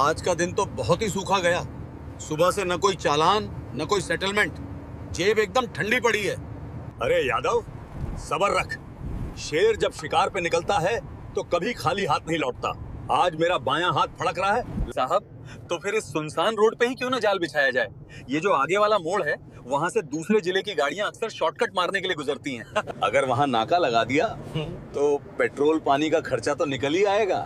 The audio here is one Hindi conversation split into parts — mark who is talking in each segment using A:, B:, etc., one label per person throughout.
A: आज का दिन तो बहुत ही सूखा गया। सुबह से न कोई चालान न कोई सेटलमेंट, जेब एकदम ठंडी पड़ी है।
B: अरे यादव, सब्र रख। शेर जब शिकार पे निकलता है तो कभी खाली हाथ नहीं लौटता। आज मेरा बायां हाथ फड़क रहा है।
C: साहब, तो फिर इस सुनसान रोड पे ही क्यों ना जाल बिछाया जाए? ये जो आगे वाला मोड़ है, वहाँ से दूसरे जिले की गाड़ियाँ अक्सर शॉर्टकट मारने के लिए गुजरती हैं।
B: अगर वहाँ नाका लगा दिया तो पेट्रोल पानी का खर्चा तो निकल ही आएगा।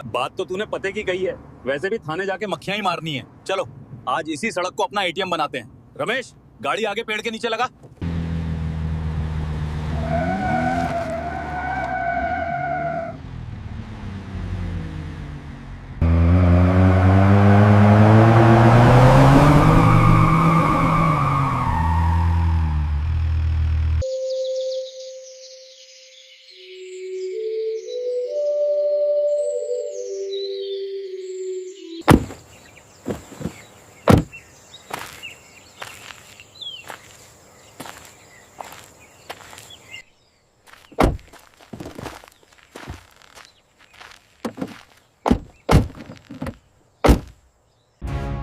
C: बात तो तूने पते की कही है। वैसे भी थाने जाके मक्खियाँ ही मारनी है। चलो आज इसी सड़क को अपना एटीएम बनाते हैं। रमेश, गाड़ी आगे पेड़ के नीचे लगा।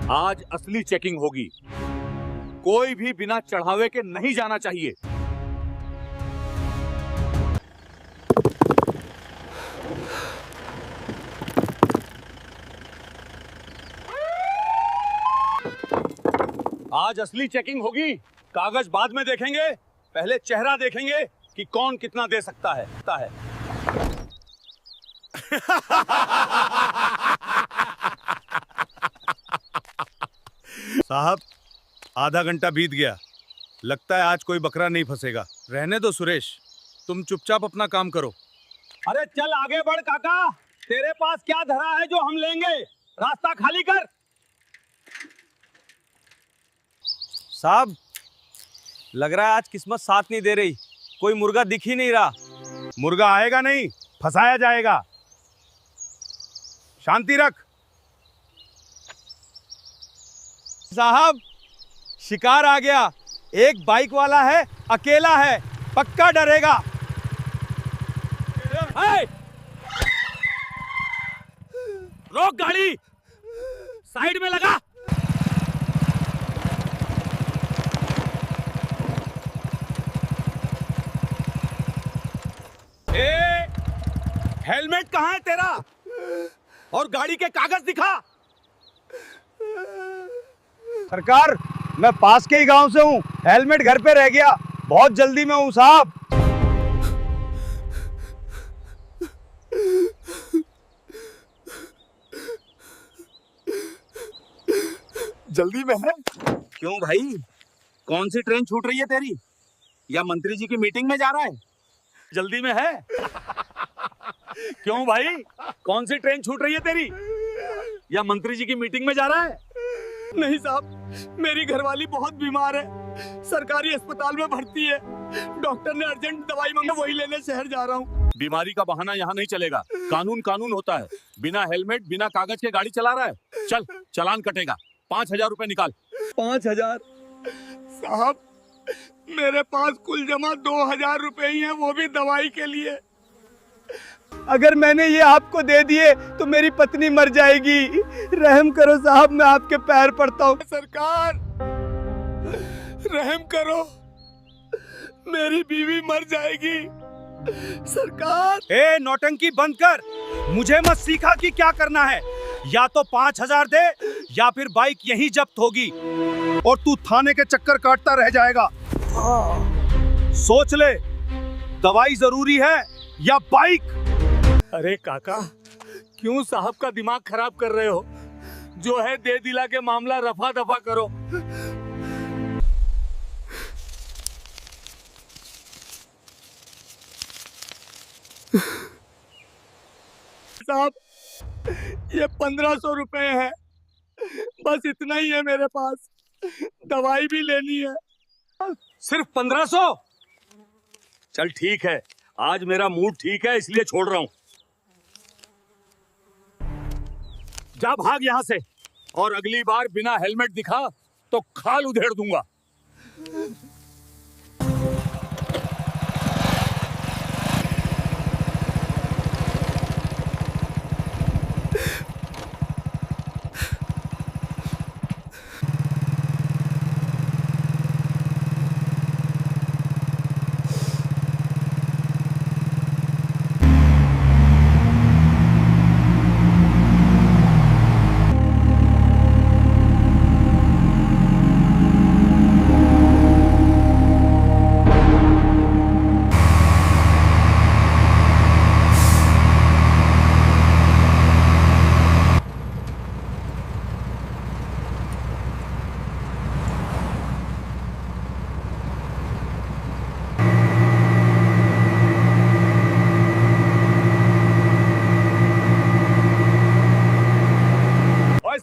C: आज असली चेकिंग होगी। कोई भी बिना चढ़ावे के नहीं जाना चाहिए। आज असली चेकिंग होगी। कागज बाद में देखेंगे, पहले चेहरा देखेंगे कि कौन कितना दे सकता है।
D: साहब, आधा घंटा बीत गया। लगता है आज कोई बकरा नहीं फंसेगा। रहने दो सुरेश, तुम चुपचाप अपना काम करो।
C: अरे चल आगे बढ़ काका, तेरे पास क्या धरा है जो हम लेंगे? रास्ता खाली कर।
E: साहब, लग रहा है आज किस्मत साथ नहीं दे रही। कोई मुर्गा दिख ही नहीं रहा।
D: मुर्गा आएगा नहीं, फंसाया जाएगा। शांति रख।
E: साहब, शिकार आ गया। एक बाइक वाला है, अकेला है, पक्का डरेगा।
C: रोक गाड़ी, साइड में लगा। हेलमेट कहाँ है तेरा? और गाड़ी के कागज दिखा।
E: सरकार, मैं पास के ही गांव से हूँ। हेलमेट घर पे रह गया। बहुत जल्दी में हूँ साहब।
C: जल्दी में है? क्यों भाई, कौन सी ट्रेन छूट रही है तेरी? या मंत्री जी की मीटिंग में जा रहा है? जल्दी में है? क्यों भाई, कौन सी ट्रेन छूट रही है तेरी? या मंत्री जी की मीटिंग में जा रहा है?
E: नहीं साहब, मेरी घरवाली बहुत बीमार है, सरकारी अस्पताल में भर्ती है। डॉक्टर ने अर्जेंट दवाई मांगा, वही लेने शहर जा रहा हूँ।
C: बीमारी का बहाना यहाँ नहीं चलेगा। कानून कानून होता है। बिना हेलमेट, बिना कागज के गाड़ी चला रहा है। चल, चालान कटेगा। 5,000 रुपए निकाल।
E: 5,000? साहब, मेरे पास कुल जमा 2,000 रुपए ही हैं, वो भी दवाई के लिए। अगर मैंने ये आपको दे दिए तो मेरी पत्नी मर जाएगी। रहम करो साहब, मैं आपके पैर पड़ता हूँ। सरकार, रहम करो, मेरी बीवी मर जाएगी। सरकार।
D: ए, नौटंकी बंद कर। मुझे मत सिखा कि क्या करना है। या तो 5,000 दे या फिर बाइक यहीं जब्त होगी और तू थाने के चक्कर काटता रह जाएगा। सोच ले, दवाई जरूरी है या बाइक?
E: अरे काका, क्यों साहब का दिमाग खराब कर रहे हो? जो है दे दिला के मामला रफा दफा करो। साहब, ये 1,500 रुपए है, बस इतना ही है मेरे पास। दवाई भी लेनी है।
C: सिर्फ 1,500? चल ठीक है, आज मेरा मूड ठीक है इसलिए छोड़ रहा हूं। जा भाग यहां से, और अगली बार बिना हेलमेट दिखा तो खाल उधेड़ दूंगा।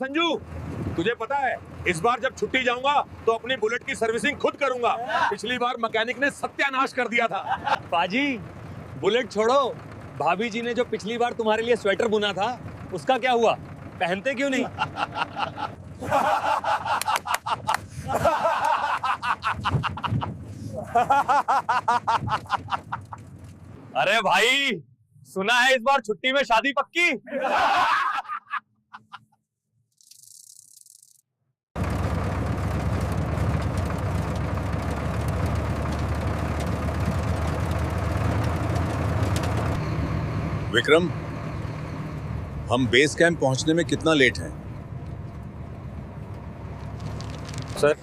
C: संजू, तुझे पता है इस बार जब छुट्टी जाऊंगा तो अपनी बुलेट की सर्विसिंग खुद करूंगा। पिछली बार मैकेनिक ने सत्यानाश कर दिया था।
B: पाजी, बुलेट छोड़ो, भाभी जी ने जो पिछली बार तुम्हारे लिए स्वेटर बुना था उसका क्या हुआ? पहनते क्यों नहीं?
C: अरे भाई, सुना है इस बार छुट्टी में शादी पक्की।
B: विक्रम, हम बेस कैंप पहुंचने में कितना लेट हैं?
F: सर,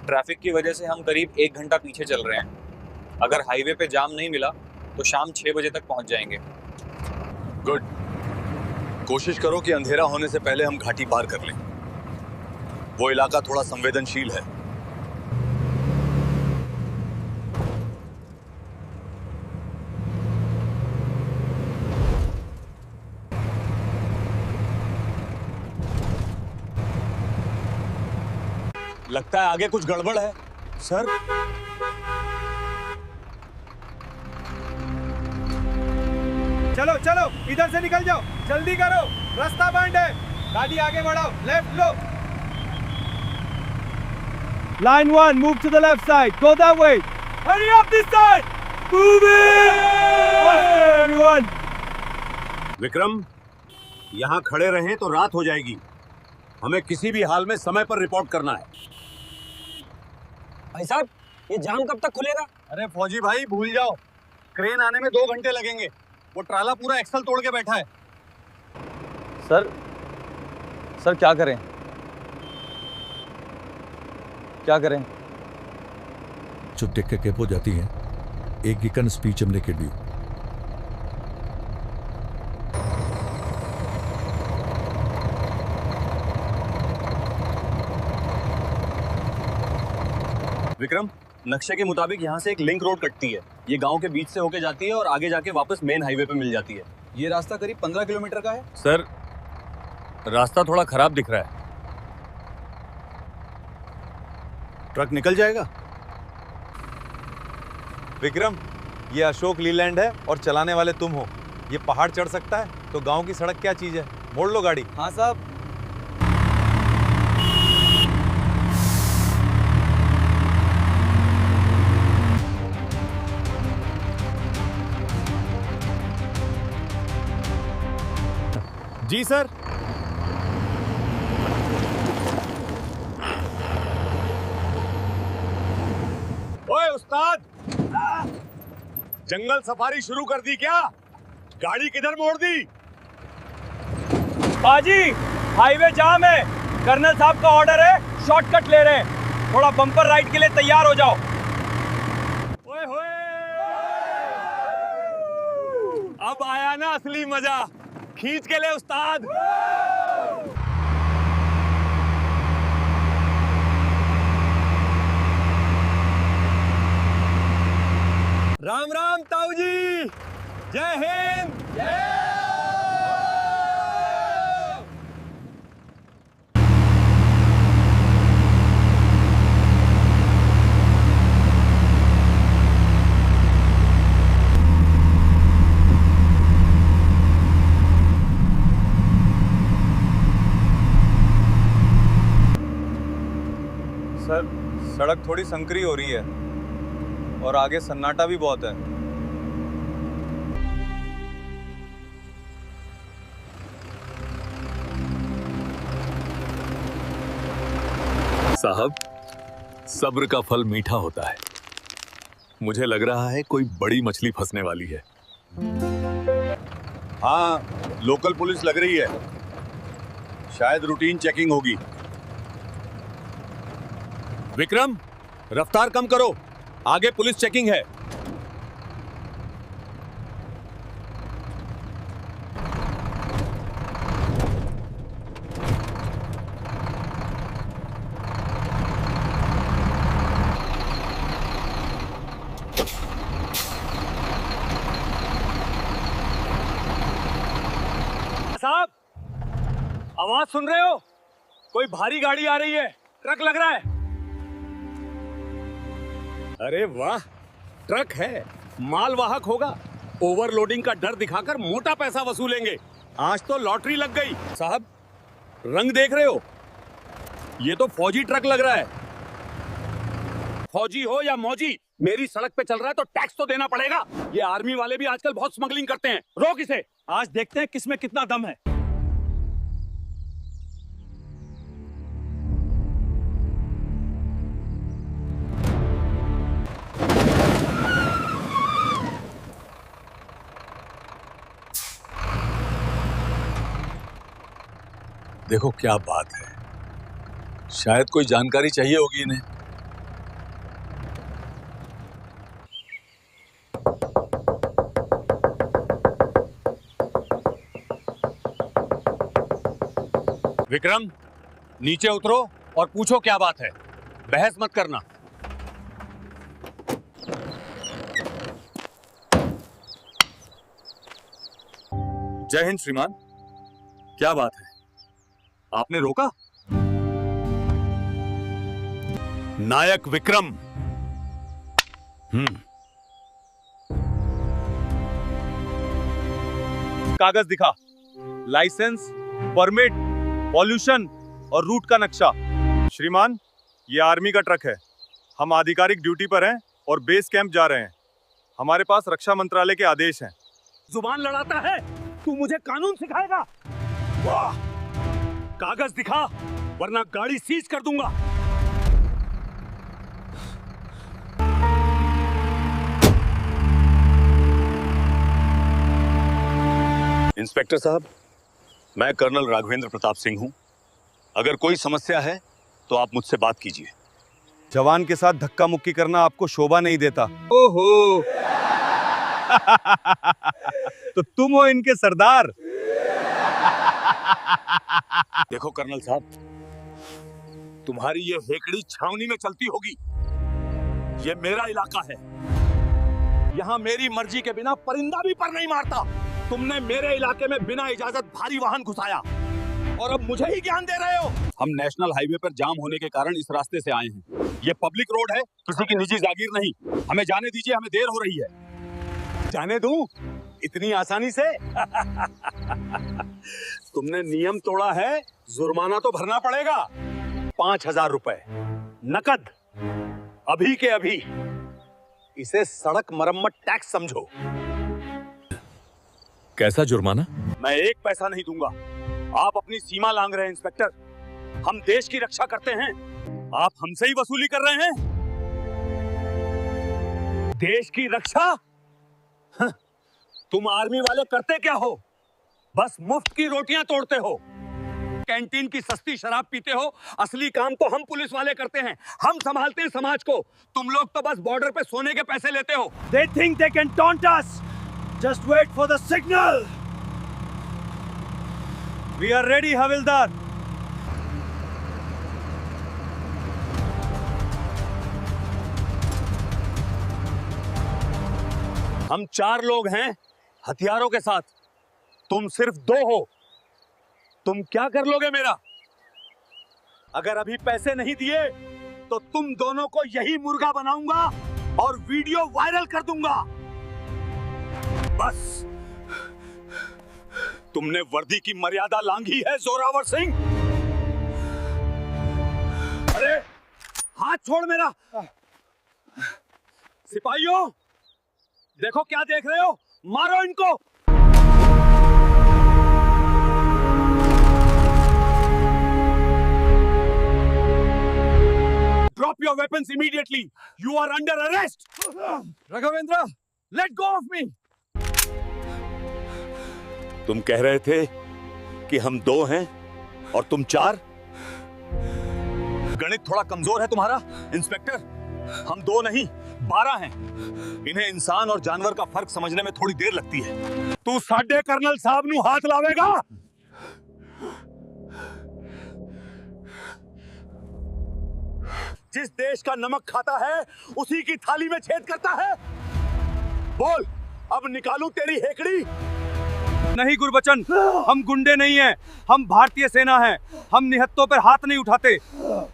F: ट्रैफिक की वजह से हम करीब 1 घंटा पीछे चल रहे हैं। अगर हाईवे पे जाम नहीं मिला तो शाम 6 बजे तक पहुंच जाएंगे।
B: गुड। कोशिश करो कि अंधेरा होने से पहले हम घाटी पार कर लें। वो इलाका थोड़ा संवेदनशील है। लगता है आगे कुछ गड़बड़ है। सर,
D: चलो चलो, इधर से निकल जाओ, जल्दी करो, रास्ता बंद है। गाड़ी आगे बढ़ाओ, left low. Line 1, move to the left side. Go that way. Hurry up this side. Move it. Faster, everyone.
A: Vikram, यहाँ खड़े रहें तो रात हो जाएगी। हमें किसी भी हाल में समय पर रिपोर्ट करना है।
B: भाई साहब, ये जाम कब तक खुलेगा?
A: अरे फौजी भाई, भूल जाओ, क्रेन आने में 2 घंटे लगेंगे। वो ट्राला पूरा एक्सल तोड़ के बैठा है।
F: सर क्या करें? क्या करें?
G: जो टेक के कैप हो जाती हैं, एक गिकन स्पीच हमने के दी।
B: विक्रम, नक्शे के मुताबिक यहाँ से एक लिंक रोड कटती है। ये गांव के बीच से होके जाती है और आगे जाके वापस मेन हाईवे पे मिल जाती है।
F: ये रास्ता करीब 15 किलोमीटर का है।
B: सर, रास्ता थोड़ा खराब दिख रहा है।
A: ट्रक निकल जाएगा।
H: विक्रम, ये अशोक लीलैंड है और चलाने वाले तुम हो। ये पहाड़ चढ़ सकता है तो गांव की सड़क क्या चीज है? मोड़ लो गाड़ी।
F: हाँ साहब।
H: जी सर।
C: ओए उस्ताद, जंगल सफारी शुरू कर दी क्या? गाड़ी किधर मोड़ दी?
D: बाजी, हाईवे जाम है। कर्नल साहब का ऑर्डर है, शॉर्टकट ले रहे हैं। थोड़ा बम्पर राइड के लिए तैयार हो जाओ।
C: ओए होए, अब आया ना असली मजा। खींच के ले उस्ताद। राम राम ताऊ जी, जय हिंद।
H: सर, सड़क थोड़ी संकरी हो रही है और आगे सन्नाटा भी बहुत है।
B: साहब, सब्र का फल मीठा होता है। मुझे लग रहा है कोई बड़ी मछली फंसने वाली है।
A: हाँ, लोकल पुलिस लग रही है। शायद रूटीन चेकिंग होगी।
B: विक्रम, रफ्तार कम करो, आगे पुलिस चेकिंग है।
C: साहब, आवाज सुन रहे हो? कोई भारी गाड़ी आ रही है, ट्रक लग रहा है। अरे वाह, ट्रक है, मालवाहक होगा। ओवरलोडिंग का डर दिखाकर मोटा पैसा वसूलेंगे। आज तो लॉटरी लग गई। साहब, रंग देख रहे हो? ये तो फौजी ट्रक लग रहा है। फौजी हो या मौजी, मेरी सड़क पे चल रहा है तो टैक्स तो देना पड़ेगा। ये आर्मी वाले भी आजकल बहुत स्मगलिंग करते हैं। रोक इसे। आज देखते हैं किसमें कितना दम है।
B: देखो क्या बात है, शायद कोई जानकारी चाहिए होगी इन्हें।
C: विक्रम, नीचे उतरो और पूछो क्या बात है। बहस मत करना। जय हिंद श्रीमान। क्या बात है, आपने रोका?
A: नायक विक्रम।
D: कागज दिखा, लाइसेंस, परमिट, पॉल्यूशन और रूट का नक्शा। श्रीमान, ये आर्मी का ट्रक है। हम आधिकारिक ड्यूटी पर हैं और बेस कैंप जा रहे हैं। हमारे पास रक्षा मंत्रालय के आदेश हैं।
C: जुबान लड़ाता है, तू मुझे कानून सिखाएगा? वाह, कागज दिखा वरना गाड़ी सीज कर दूंगा।
B: इंस्पेक्टर साहब, मैं कर्नल राघवेंद्र प्रताप सिंह हूं। अगर कोई समस्या है तो आप मुझसे बात कीजिए।
D: जवान के साथ धक्का मुक्की करना आपको शोभा नहीं देता।
C: ओहो
D: तो तुम हो इनके सरदार।
C: देखो कर्नल साहब, तुम्हारी ये हेकड़ी छावनी में चलती होगी। ये मेरा इलाका है। यहाँ मेरी मर्जी के बिना परिंदा भी पर नहीं मारता। तुमने मेरे इलाके में बिना इजाजत भारी वाहन घुसाया और अब मुझे ही ज्ञान दे रहे हो। हम नेशनल हाईवे पर जाम होने के कारण इस रास्ते से आए हैं। ये पब्लिक रोड है, किसी की निजी जागीर नहीं। हमें जाने दीजिए, हमें देर हो रही है।
A: जाने दूं इतनी आसानी से?
C: तुमने नियम तोड़ा है, जुर्माना तो भरना पड़ेगा।
A: 5,000 रुपए नकद, अभी के अभी। इसे सड़क मरम्मत टैक्स समझो।
B: कैसा जुर्माना?
C: मैं एक पैसा नहीं दूंगा। आप अपनी सीमा लांघ रहे हैं इंस्पेक्टर। हम देश की रक्षा करते हैं, आप हमसे ही वसूली कर रहे हैं। देश की रक्षा? हाँ, तुम आर्मी वाले करते क्या हो? बस मुफ्त की रोटियां तोड़ते हो, कैंटीन की सस्ती शराब पीते हो। असली काम तो हम पुलिस वाले करते हैं। हम संभालते हैं समाज को। तुम लोग तो बस बॉर्डर पे सोने के पैसे लेते हो।
D: They think they can taunt us. Just wait for the signal. We are ready, हविलदार।
C: हम 4 लोग हैं हथियारों के साथ, तुम सिर्फ 2 हो। तुम क्या कर लोगे मेरा? अगर अभी पैसे नहीं दिए तो तुम दोनों को यही मुर्गा बनाऊंगा और वीडियो वायरल कर दूंगा। बस, तुमने वर्दी की मर्यादा लांघी है जोरावर सिंह। अरे हाथ छोड़ मेरा। सिपाहियों, देखो क्या देख रहे हो, मारो इनको। Drop your weapons immediately. You are under arrest.
D: Raghavendra,
C: Let go of me. तुम कह रहे थे कि हम 2 हैं और तुम 4? गणित थोड़ा कमजोर है तुम्हारा इंस्पेक्टर। हम 2 नहीं 12 हैं। इन्हें इंसान और जानवर का फर्क समझने में थोड़ी देर लगती है। तू साडे कर्नल साहब नू हाथ लावेगा? जिस देश का नमक खाता है उसी की थाली में छेद करता है। बोल, अब निकालूं तेरी हेकड़ी?
D: नहीं गुरबचन, हम गुंडे नहीं हैं, हम भारतीय सेना हैं। हम निहत्तों पर हाथ नहीं उठाते।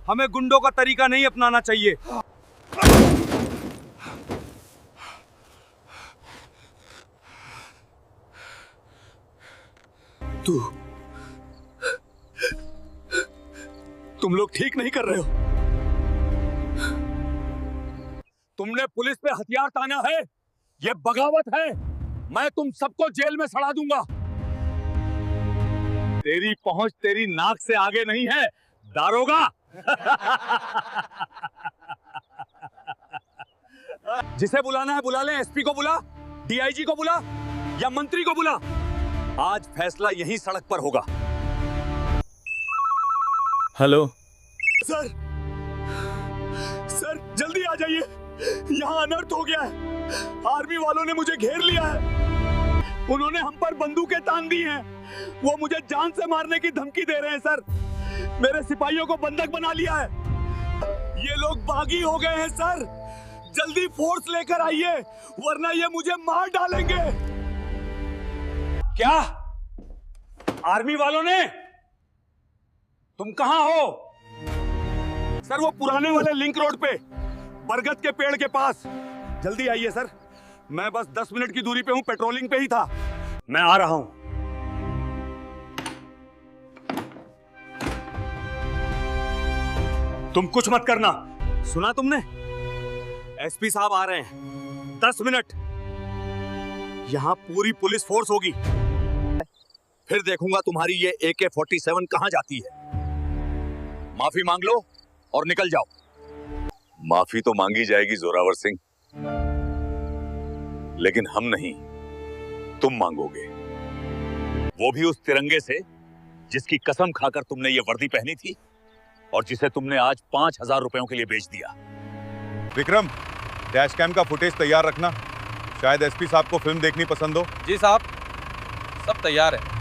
D: हमें गुंडों का तरीका नहीं अपनाना चाहिए।
B: तुम लोग ठीक नहीं कर रहे हो। तुमने पुलिस पे हथियार ताना है, ये बगावत है। मैं तुम सबको जेल में सड़ा दूंगा। तेरी पहुंच तेरी नाक से आगे नहीं है, दारोगा। जिसे बुलाना है बुला ले। एसपी को बुला, डीआईजी को बुला या मंत्री को बुला। आज फैसला यहीं सड़क पर होगा।
C: हेलो
B: सर, सर जल्दी आ जाइए, यहाँ अनर्थ हो गया है। आर्मी वालों ने मुझे घेर लिया है। उन्होंने हम पर बंदूकें तान दी हैं। वो मुझे जान से मारने की धमकी दे रहे हैं सर। मेरे सिपाहियों को बंधक बना लिया है। ये लोग बागी हो गए हैं सर। जल्दी फोर्स लेकर आइए, वरना ये मुझे मार डालेंगे।
C: क्या आर्मी वालों ने? तुम कहां हो?
B: सर वो पुराने वाले लिंक रोड पे, बरगद के पेड़ के पास। जल्दी आइए सर, मैं बस 10 मिनट की दूरी पे हूं, पेट्रोलिंग पे ही था। मैं आ रहा हूं। तुम कुछ मत करना, सुना तुमने? एसपी साहब आ रहे हैं, 10 मिनट। यहां पूरी पुलिस फोर्स होगी। फिर देखूंगा तुम्हारी ये AK-47 कहां जाती है। माफी मांग लो और निकल जाओ। माफी तो मांगी जाएगी जोरावर सिंह, लेकिन हम नहीं, तुम मांगोगे। वो भी उस तिरंगे से जिसकी कसम खाकर तुमने ये वर्दी पहनी थी और जिसे तुमने आज 5,000 रुपयों के लिए बेच दिया।
H: विक्रम, डैश कैम का फुटेज तैयार रखना। शायद एसपी साहब को फिल्म देखनी पसंद हो।
F: जी साहब, सब तैयार है।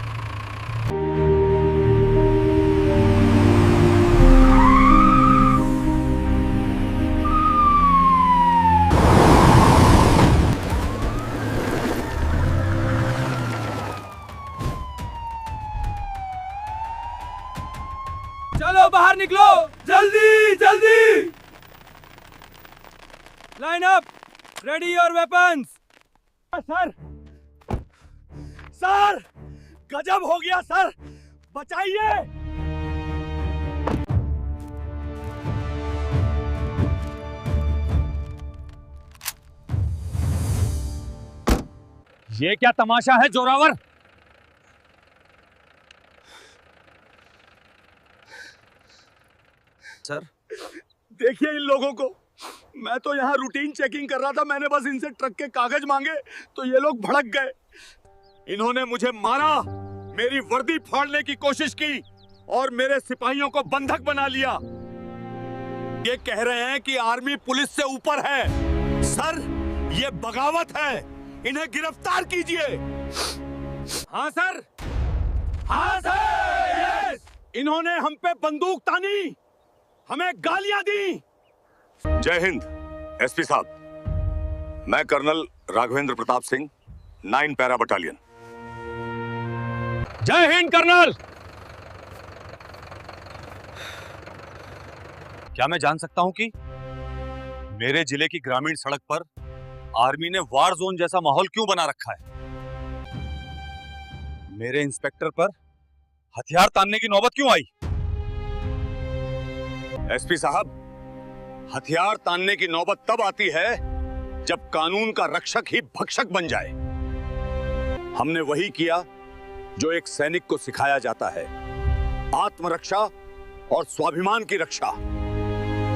D: चलो बाहर निकलो, जल्दी जल्दी। Line up, ready your weapons.
B: Sir, sir गजब हो गया सर, बचाइए।
C: ये क्या तमाशा है जोरावर?
B: सर देखिए इन लोगों को। मैं तो यहाँ रूटीन चेकिंग कर रहा था। मैंने बस इनसे ट्रक के कागज मांगे तो ये लोग भड़क गए। इन्होंने मुझे मारा, मेरी वर्दी फाड़ने की कोशिश की और मेरे सिपाहियों को बंधक बना लिया। ये कह रहे हैं कि आर्मी पुलिस से ऊपर है। सर ये बगावत है, इन्हें गिरफ्तार कीजिए। हाँ सर, हाँ सर, यस। इन्होंने हम पे बंदूक तानी, हमें गालियां दी। जय हिंद एसपी साहब, मैं colonel Raghavendra Pratap Singh, 9 para battalion.
C: जय हिंद कर्नल।
B: क्या मैं जान सकता हूं कि मेरे जिले की ग्रामीण सड़क पर आर्मी ने वार जोन जैसा माहौल क्यों बना रखा है? मेरे इंस्पेक्टर पर हथियार तानने की नौबत क्यों आई? एसपी साहब, हथियार तानने की नौबत तब आती है जब कानून का रक्षक ही भक्षक बन जाए। हमने वही किया जो एक सैनिक को सिखाया जाता है, आत्मरक्षा और स्वाभिमान की रक्षा।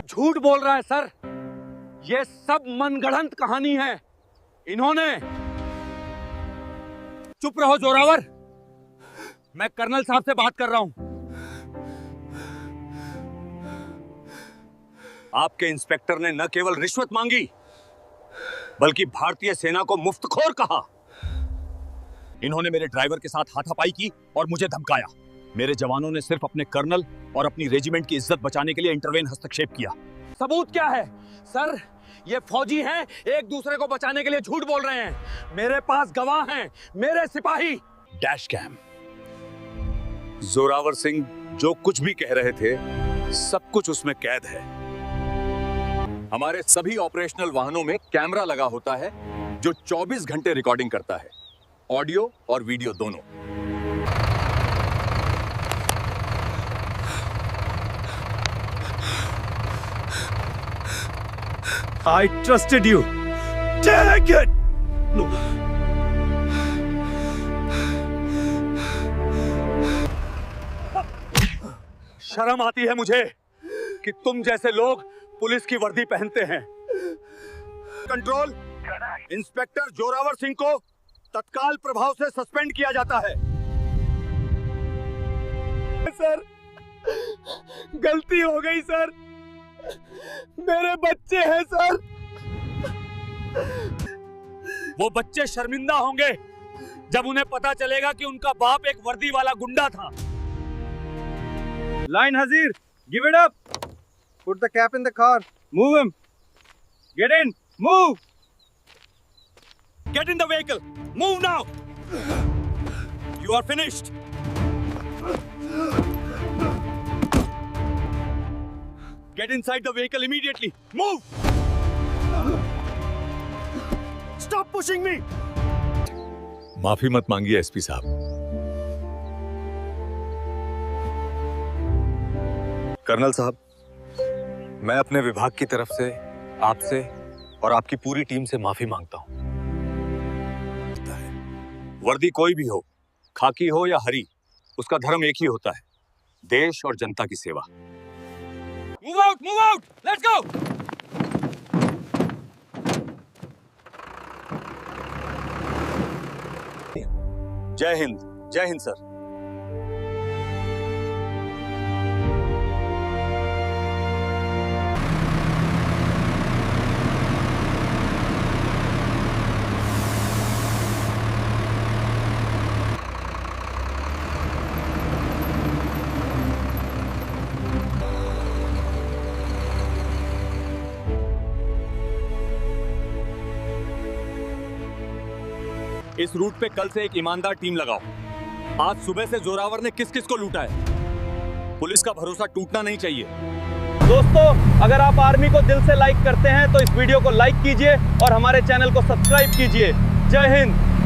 D: झूठ बोल रहा है सर, ये सब मनगढ़ंत कहानी है। इन्होंने।
C: चुप रहो जोरावर, मैं कर्नल साहब से बात कर रहा हूं।
B: आपके इंस्पेक्टर ने न केवल रिश्वत मांगी बल्कि भारतीय सेना को मुफ्तखोर कहा। इन्होंने मेरे ड्राइवर के साथ हाथापाई की और मुझे धमकाया। मेरे जवानों ने सिर्फ अपने कर्नल और अपनी रेजिमेंट की इज्जत बचाने के लिए इंटरवेन हस्तक्षेप किया।
D: सबूत क्या है सर? ये फौजी हैं, एक दूसरे को बचाने के लिए झूठ बोल रहे हैं। मेरे पास गवाह हैं, मेरे सिपाही।
A: Dash cam. जोरावर सिंह जो कुछ भी कह रहे थे सब कुछ उसमें कैद है। हमारे सभी ऑपरेशनल वाहनों में कैमरा लगा होता है जो 24 घंटे रिकॉर्डिंग करता है, ऑडियो और वीडियो दोनों।
D: I trusted you. Take it. No.
B: शर्म आती है मुझे कि तुम जैसे लोग पुलिस की वर्दी पहनते हैं। कंट्रोल, इंस्पेक्टर जोरावर सिंह को तत्काल प्रभाव से सस्पेंड किया जाता है।
E: सर, गलती हो गई सर, मेरे बच्चे हैं सर।
B: वो बच्चे शर्मिंदा होंगे जब उन्हें पता चलेगा कि उनका बाप एक वर्दी वाला गुंडा था।
D: Line Hazir, give it up. Put the cap in the car. Move him. Get in. Move.
B: Get in the vehicle. Move now. You are finished. Get inside the vehicle immediately. Move. Stop pushing me.
A: माफी मत मांगिए एसपी साहब।
F: कर्नल साहब, मैं अपने विभाग की तरफ से आपसे और आपकी पूरी टीम से माफी मांगता हूं।
A: वर्दी कोई भी हो, खाकी हो या हरी, उसका धर्म एक ही होता है, देश और जनता की सेवा।
B: Move out. Move out. Let's go.
A: जय हिंद। जय हिंद सर।
B: इस रूट पे कल से एक ईमानदार टीम लगाओ। आज सुबह से जोरावर ने किस किस को लूटा है। पुलिस का भरोसा टूटना नहीं चाहिए।
D: दोस्तों, अगर आप आर्मी को दिल से लाइक करते हैं तो इस वीडियो को लाइक कीजिए और हमारे चैनल को सब्सक्राइब कीजिए। जय हिंद।